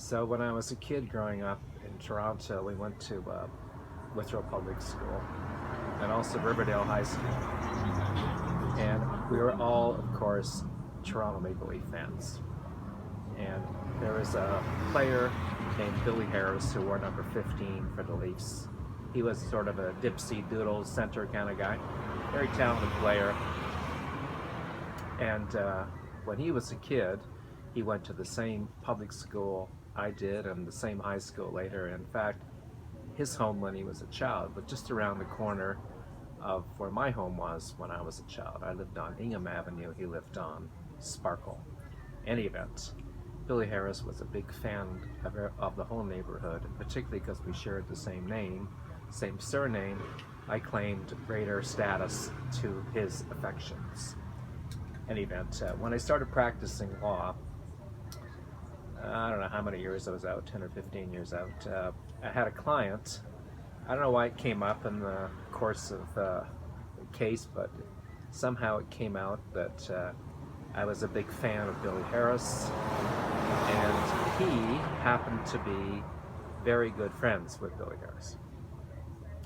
So when I was a kid growing up in Toronto, we went to Withrow Public School and also Riverdale High School. And we were all, of course, Toronto Maple Leaf fans. And there was a player named Billy Harris who wore number 15 for the Leafs. He was sort of a dipsy doodle center kind of guy, very talented player. And when he was a kid, he went to the same public school I did and the same high school later. In fact, his home when he was a child was just around the corner of where my home was when I was a child. I lived on Ingham Avenue, he lived on Sparkle. Any event, Billy Harris was a big fan of the whole neighborhood, particularly because we shared the same name, same surname. I claimed greater status to his affections. Any event, when I started practicing law, I don't know how many years I was out, 10 or 15 years out, I had a client. I don't know why it came up in the course of the case, but somehow it came out that I was a big fan of Billy Harris, and he happened to be very good friends with Billy Harris.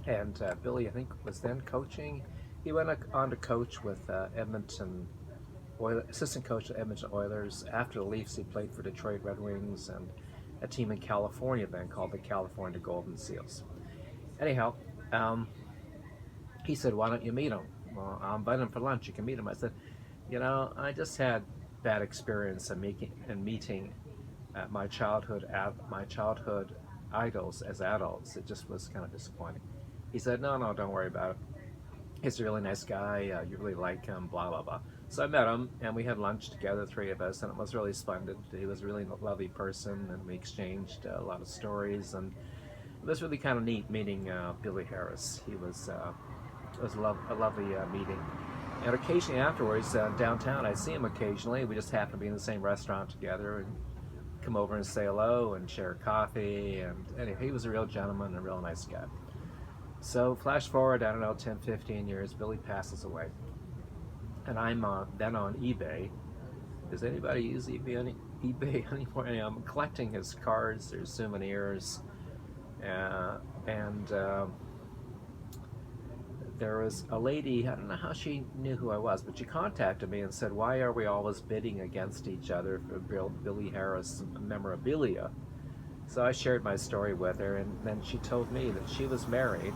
And Billy, I think, was then coaching. He went on to coach with Edmonton Oilers, assistant coach of Edmonton Oilers. After the Leafs, he played for Detroit Red Wings and a team in California then called the California Golden Seals. Anyhow, he said, "Why don't you meet him?" Well, I'll invite him for lunch. You can meet him. I said, I just had bad experience in meeting my childhood idols as adults. It just was kind of disappointing. He said, "No, don't worry about it. He's a really nice guy. You really like him, blah, blah, blah." So I met him, and we had lunch together, three of us, and it was really splendid. He was a really lovely person, and we exchanged a lot of stories, and it was really kind of neat meeting Billy Harris. It was a lovely meeting. And occasionally afterwards, downtown, I see him occasionally. We just happen to be in the same restaurant together and come over and say hello and share coffee. And anyway, he was a real gentleman and a real nice guy. So flash forward, I don't know, 10, 15 years, Billy passes away. And I'm then on eBay. Does anybody use eBay anymore? I'm collecting his cards, their souvenirs. And there was a lady, I don't know how she knew who I was, but she contacted me and said, "Why are we always bidding against each other for Billy Harris memorabilia?" So I shared my story with her, and then she told me that she was married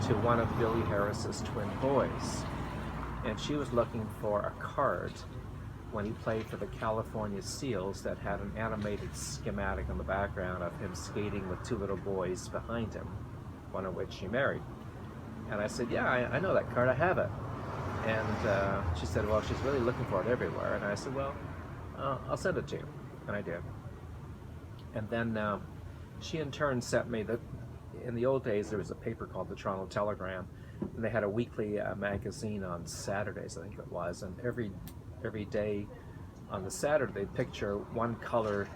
to one of Billy Harris's twin boys, and she was looking for a card when he played for the California Seals that had an animated schematic in the background of him skating with two little boys behind him, one of which she married. And I said, "Yeah, I know that card, I have it." And she said, "Well, she's really looking for it everywhere." And I said, "Well, I'll send it to you." And I did. And then she in turn sent me in the old days there was a paper called the Toronto Telegram, and they had a weekly magazine on Saturdays, I think it was, and every day on the Saturday they'd picture one color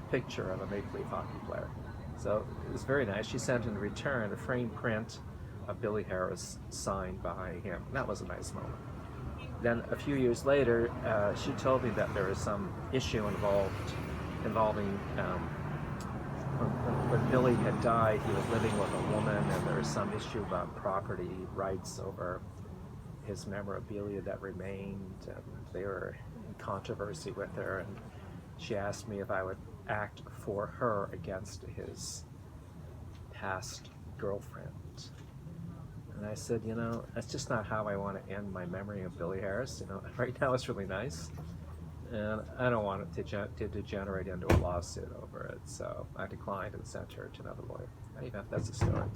picture of a Maple Leaf hockey player. So it was very nice. She sent in return a framed print of Billy Harris signed by him. That was a nice moment. Then a few years later, she told me that there was some issue involving when Billy had died, he was living with a woman, and there was some issue about property rights over his memorabilia that remained, and they were in controversy with her, and she asked me if I would act for her against his past girlfriend. And I said, that's just not how I want to end my memory of Billy Harris. Right now it's really nice, and I don't want it to degenerate into a lawsuit over it. So I declined and sent her to another lawyer. Anyway, that's the story.